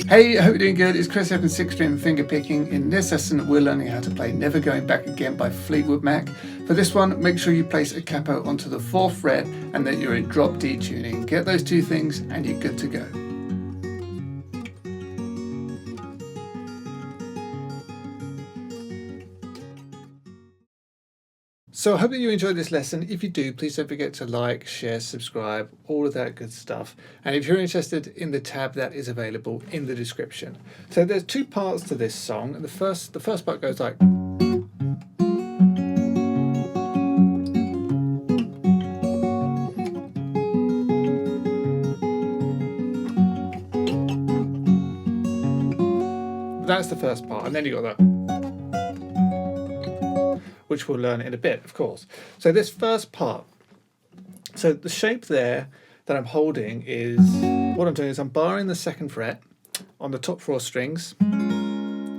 Hey, I hope you're doing good. It's Chris up in 6th string finger picking. In this lesson, we're learning how to play Never Going Back Again by Fleetwood Mac. For this one, make sure you place a capo onto the 4th fret and that you're in drop D tuning. Get those two things and you're good to go. So I hope that you enjoyed this lesson. If you do, please don't forget to like, share, subscribe, all of that good stuff. And if you're interested in the tab, that is available in the description. So there's two parts to this song. The first part goes like. That's the first part, and then you got that, which we'll learn in a bit, of course. So this first part, so the shape there that I'm holding is, what I'm doing is I'm barring the 2nd fret on the top 4 strings,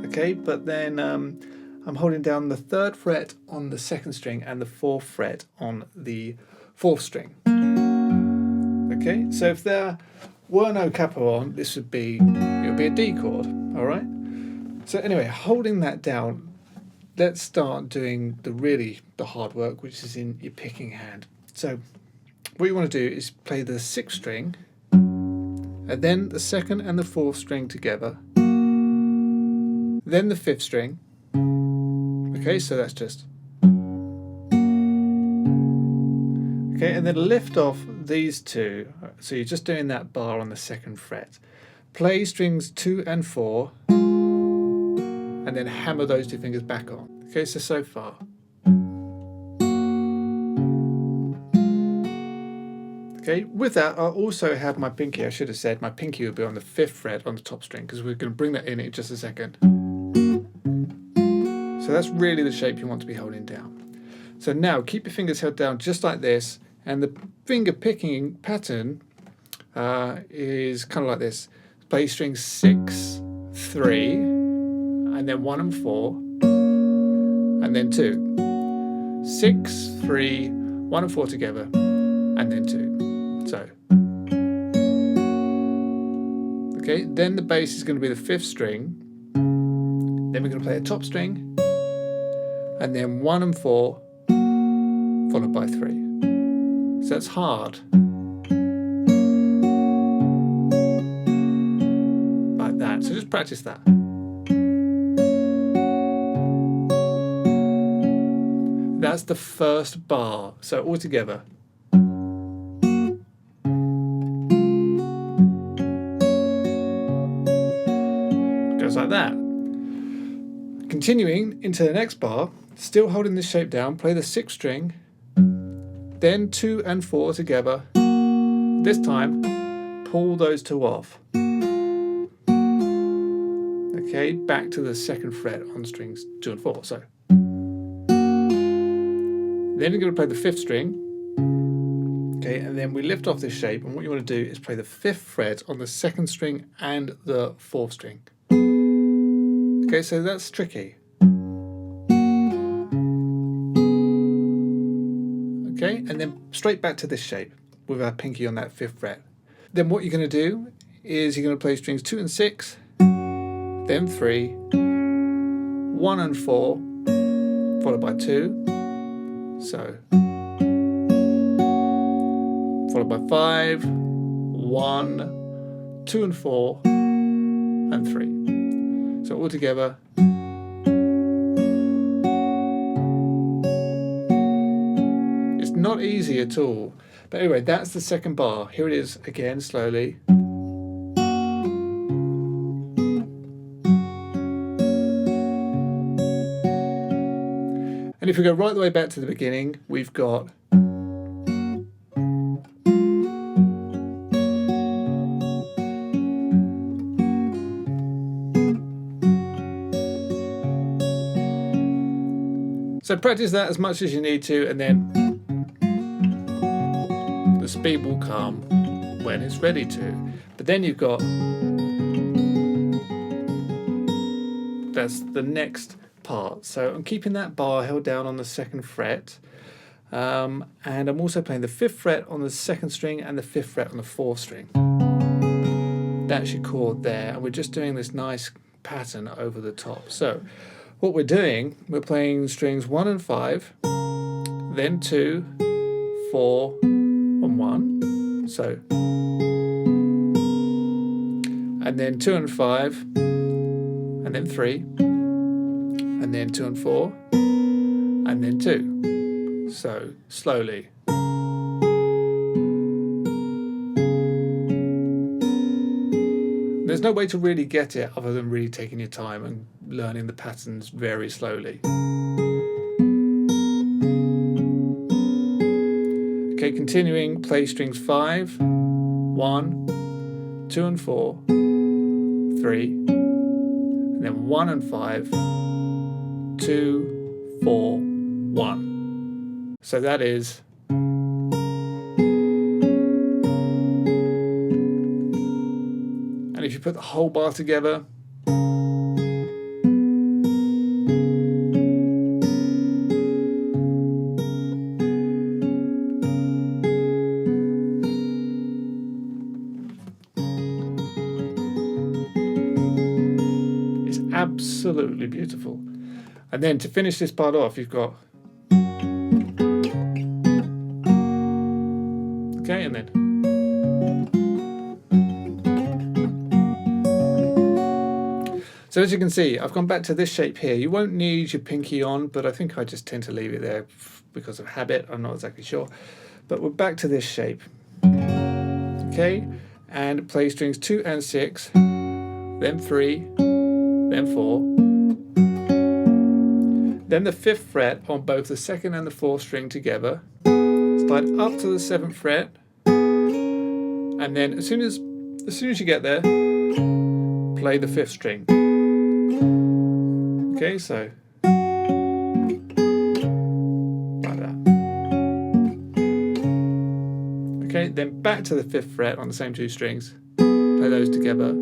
okay, but then I'm holding down the 3rd fret on the 2nd string and the 4th fret on the 4th string. Okay, so if there were no capo on, this would be, it would be a D chord, all right? So anyway, holding that down, let's start doing the hard work, which is in your picking hand. So what you want to do is play the 6th string, and then the 2nd and the 4th string together, then the 5th string. Okay, so that's just. Okay, and then lift off these two. So you're just doing that bar on the 2nd fret. Play strings 2 and 4. And then hammer those two fingers back on. Okay, so far. Okay, with that, I'll also have my pinky. I should have said my pinky would be on the 5th fret on the top string, because we're going to bring that in just a second. So that's really the shape you want to be holding down. So now keep your fingers held down just like this, and the finger picking pattern is kind of like this. Play strings 6, 3. And then 1 and 4, and then 2. 6, 3, 1 and 4 together, and then 2. So, okay, then the bass is going to be the 5th string, then we're going to play a top string, and then 1 and 4, followed by 3. So that's hard. Like that, so just practice that. That's the first bar, so all together. Goes like that. Continuing into the next bar, still holding this shape down, play the 6th string, then 2 and 4 together. This time, pull those 2 off. Okay, back to the 2nd fret on strings 2 and 4. So. Then you're going to play the 5th string, okay, and then we lift off this shape, and what you want to do is play the 5th fret on the 2nd string and the 4th string. Okay, so that's tricky. Okay, and then straight back to this shape with our pinky on that 5th fret. Then what you're going to do is you're going to play strings 2 and 6, then 3, 1 and 4, followed by 2. So, followed by 5, 1, 2 and 4, and 3. So all together. It's not easy at all. But anyway, that's the 2nd bar. Here it is again, slowly. And if we go right the way back to the beginning, we've got so practice that as much as you need to, and then the speed will come when it's ready to. But then you've got, that's the next part. So I'm keeping that bar held down on the 2nd fret, and I'm also playing the 5th fret on the 2nd string and the 5th fret on the 4th string. That's your chord there, and we're just doing this nice pattern over the top. So what we're doing, we're playing strings 1 and 5, then 2, 4 and 1, so, and then 2 and 5, and then 3, and then 2 and 4, and then 2. So slowly. There's no way to really get it other than really taking your time and learning the patterns very slowly. Okay, continuing, play strings 5, 1, 2 and 4, 3, and then 1 and 5, 2, 4, 1. So that is and if you put the whole bar together, it's absolutely beautiful. And then to finish this part off, you've got okay, and then so as you can see, I've gone back to this shape here. You won't need your pinky on, but I think I just tend to leave it there because of habit. I'm not exactly sure. But we're back to this shape. Okay, and play strings 2 and 6, then 3, then 4. Then the 5th fret on both the 2nd and the 4th string together. Slide up to the 7th fret. And then as soon as you get there, play the 5th string. Okay, so like that. Okay, then back to the 5th fret on the same 2 strings, play those together,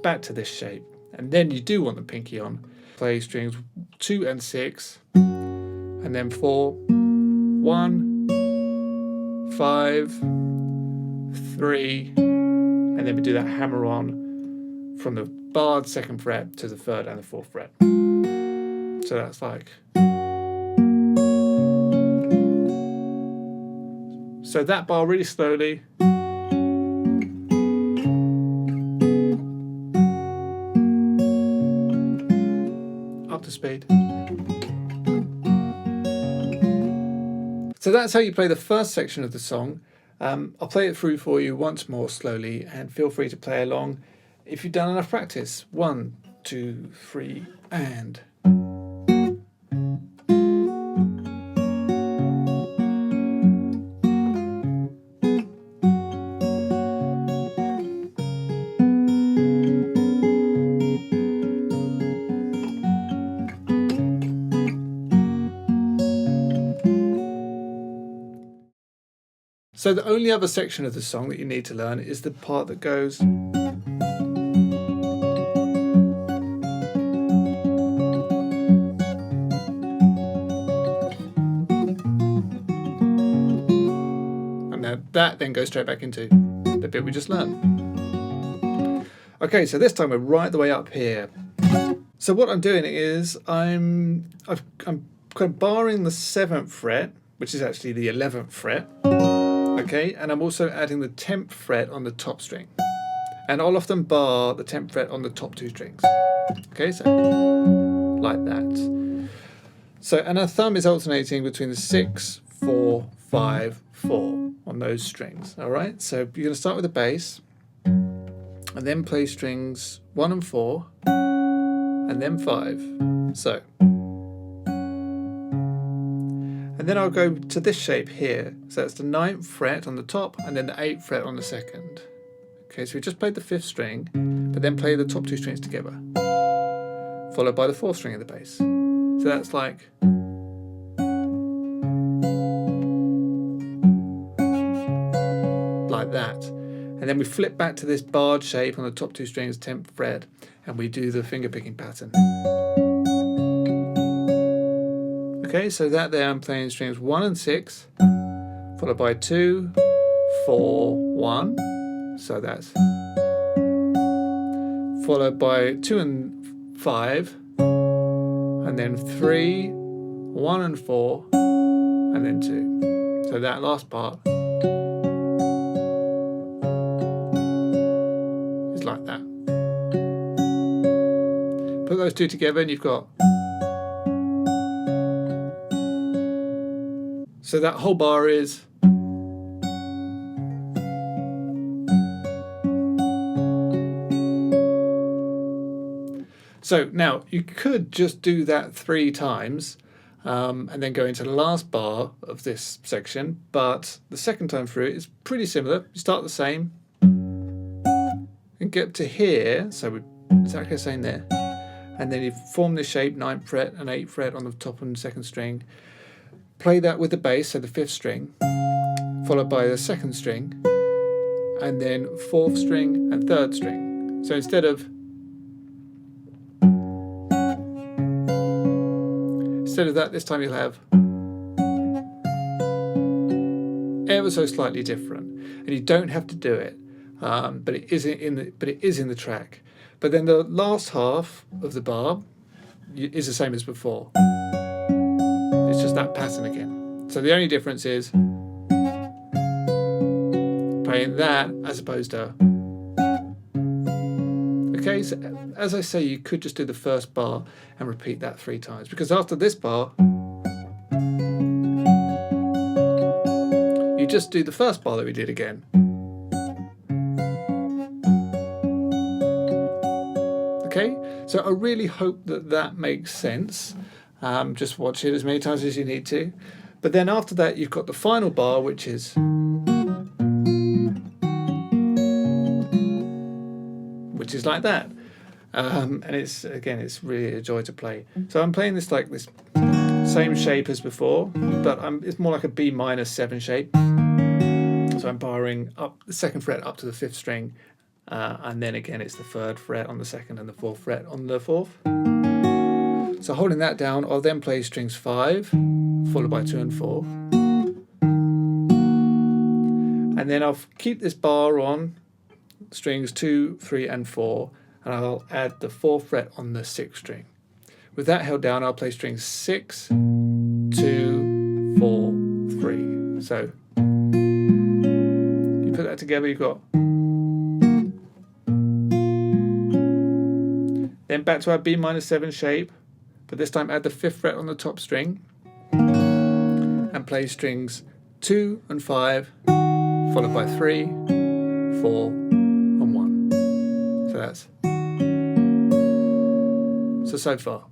back to this shape, and then you do want the pinky on. Play strings 2 and 6, and then 4, 1, 5, 3, and then we do that hammer on from the barred 2nd fret to the 3rd and the 4th fret. So that's like. So that bar really slowly. Up to speed. So that's how you play the first section of the song. I'll play it through for you once more slowly, and feel free to play along if you've done enough practice. 1, 2, 3, and. So the only other section of the song that you need to learn is the part that goes. And now that then goes straight back into the bit we just learned. Okay, so this time we're right the way up here. So what I'm doing is I'm kind of barring the 7th fret, which is actually the 11th fret. Okay, and I'm also adding the 10th fret on the top string. And I'll often bar the 10th fret on the top 2 strings. Okay, so like that. So, and our thumb is alternating between the 6, 4, 5, 4 on those strings. All right, so you're going to start with the bass, and then play strings 1 and 4, and then 5. So. And then I'll go to this shape here. So that's the 9th fret on the top and then the 8th fret on the 2nd. Okay, so we just played the 5th string, but then play the top 2 strings together, followed by the 4th string of the bass. So that's like. Like that. And then we flip back to this barred shape on the top 2 strings, 10th fret, and we do the fingerpicking pattern. Okay, so that there I'm playing strings 1 and 6, followed by 2, 4, 1. So that's. followed by 2 and 5, and then 3, 1 and 4, and then 2. So that last part is like that. Put those two together and you've got, so that whole bar is, so now you could just do that 3 times and then go into the last bar of this section, but the second time through it is pretty similar. You start the same and get to here, so we're exactly the same there, and then you form this shape, 9th fret and 8th fret on the top and second string. Play that with the bass, so the 5th string, followed by the 2nd string, and then 4th string and 3rd string. So instead of that, this time you'll have ever so slightly different, and you don't have to do it, but it is in the track. But then the last half of the bar is the same as before. It's just that pattern again. So the only difference is playing that as opposed to. Okay, so as I say, you could just do the first bar and repeat that 3 times, because after this bar, you just do the first bar that we did again. Okay, so I really hope that that makes sense. Just watch it as many times as you need to. But then after that, you've got the final bar, which is like that. And it's really a joy to play. So I'm playing this like this same shape as before, but it's more like a B minor 7 shape. So I'm barring up the 2nd fret up to the 5th string, and then again it's the 3rd fret on the 2nd and the 4th fret on the 4th. So holding that down, I'll then play strings 5, followed by 2 and 4. And then I'll keep this bar on strings 2, 3 and 4, and I'll add the 4th fret on the 6th string. With that held down, I'll play strings 6, 2, 4, 3. So you put that together, you've got. Then back to our B minor 7 shape, but this time add the 5th fret on the top string and play strings 2 and 5, followed by 3, 4 and 1. So that's so far.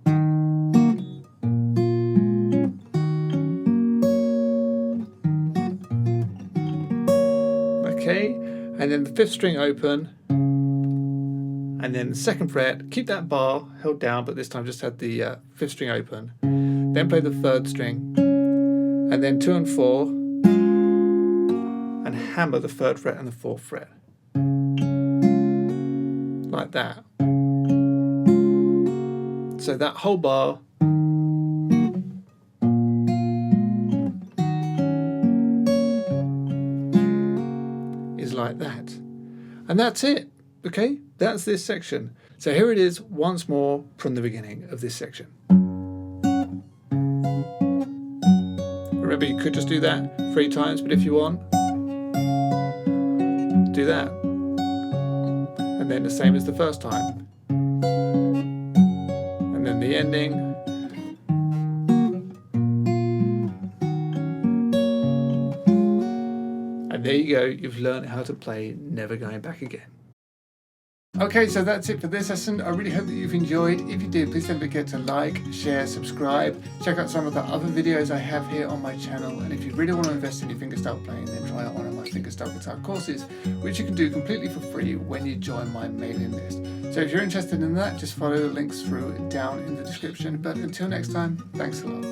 Okay, and then the 5th string open, and then the 2nd fret, keep that bar held down, but this time just had the 5th string open. Then play the 3rd string, and then 2 and 4, and hammer the 3rd fret and the 4th fret. Like that. So that whole bar is like that. And that's it. Okay, that's this section. So here it is once more from the beginning of this section. Remember, you could just do that 3 times, but if you want, do that. And then the same as the first time. And then the ending. And there you go, you've learned how to play Never Going Back Again. Okay, so that's it for this lesson. I really hope that you've enjoyed. If you did, please don't forget to like, share, subscribe. Check out some of the other videos I have here on my channel. And if you really want to invest in your fingerstyle playing, then try out one of my fingerstyle guitar courses, which you can do completely for free when you join my mailing list. So if you're interested in that, just follow the links through down in the description. But until next time, thanks a lot.